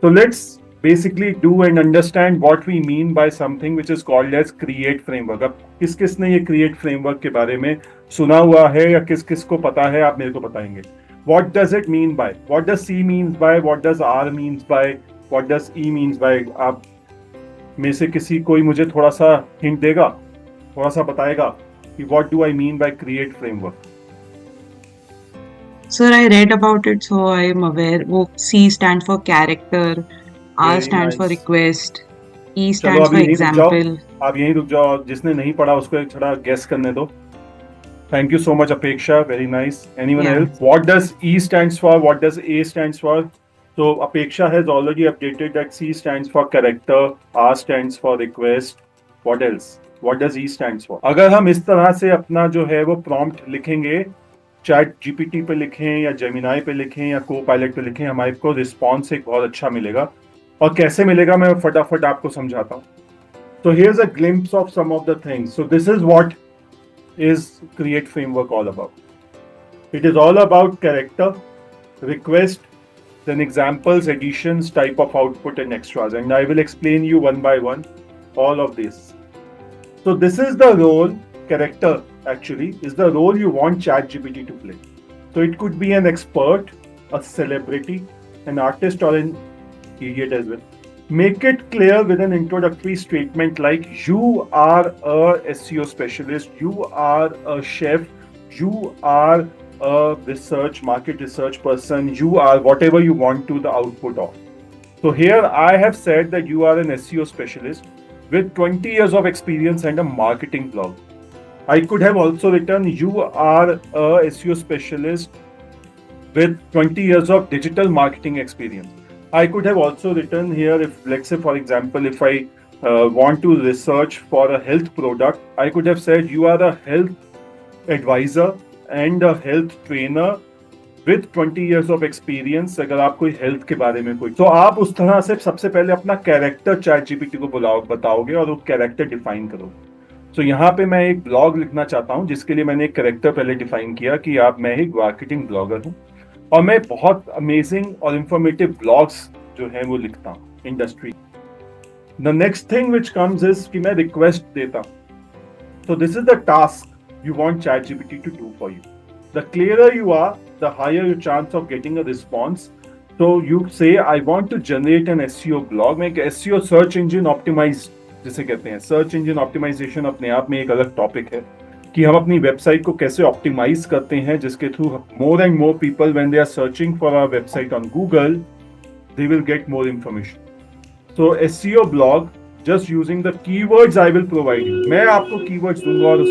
So let's basically do and understand what we mean by something which is called as create framework. अब किस किस ने ये create framework के बारे में सुना हुआ है या किस किस को पता है, आप मेरे को बताएंगे. What does it mean by? What does C means by? What does R means by? What does E means by? आप में से किसी कोई मुझे थोड़ा सा हिंट देगा, थोड़ा सा बताएगा कि what do I mean by create framework? Sir, I read about it, so I am aware. वो C stands for character, R Very stands for nice. request, E चलो stands for अभी यहीं रुक जाओ, example. आप यहीं रुक जाओ. जिसने नहीं पढ़ा उसको एक थोड़ा गेस करने दो. Thank you so much, Apeksha. Very nice. Anyone Yeah. else? What does E stands for? What does A stands for? So Apeksha has already updated that C stands for character, R stands for request. What else? What does E stands for? अगर हम इस तरह से अपना जो है वो prompt लिखेंगे, चैट जीपीटी पे लिखें या जेमिनाई पे लिखें या को पायलट पे लिखें, हमारे को रिस्पॉन्स एक बहुत अच्छा मिलेगा. और कैसे मिलेगा मैं फटाफट आपको समझाता हूँ. So here's a glimpse of some of the things. So this is what is create framework all about. It is all about character, request, then examples, additions, type of output and extras, and I will explain you one by one all of this. So this is the role, character actually is the role you want ChatGPT to play. So it could be an expert, a celebrity, an artist, or an idiot as well. Make it clear with an introductory statement like you are a SEO specialist, you are a chef, you are a market research person, you are whatever you want to the output of. So here I have said that you are an SEO specialist with 20 years of experience and a marketing blog. I could have also written you are a SEO specialist with 20 years of digital marketing experience. I could have also written here, if let's say for example, if I want to research for a health product, I could have said you are a health advisor and a health trainer with 20 years of experience. अगर आप कोई health के बारे में कोई, तो आप उस तरह से सबसे पहले अपना कैरेक्टर चैट जीपीटी को बताओगे और वो कैरेक्टर डिफाइन करोगे. तो यहाँ पे मैं एक ब्लॉग लिखना चाहता हूँ जिसके लिए मैंने एक कैरेक्टर पहले डिफाइन किया कि मैं एक मार्केटिंग ब्लॉगर हूँ और मैं बहुत अमेजिंग और इंफॉर्मेटिव ब्लॉग्स जो है वो लिखता हूँ industry. The next thing which comes is कि मैं रिक्वेस्ट देता हूँ. So this is the task you want ChatGPT to do for you. The clearer you are, the higher your chance of getting a response. So you say, I want to generate an SEO blog. मैं एक SEO search engine optimized जिसे कहते हैं, search engine optimisation अपने आप में एक अलग टॉपिक है कि हम अपनी वेबसाइट को कैसे ऑप्टिमाइज करते हैं जिसके through more and more people when they are searching for our website on Google they will get more information. So SEO blog just using the keywords I will provide you. मैं आपको keywords दूंगा और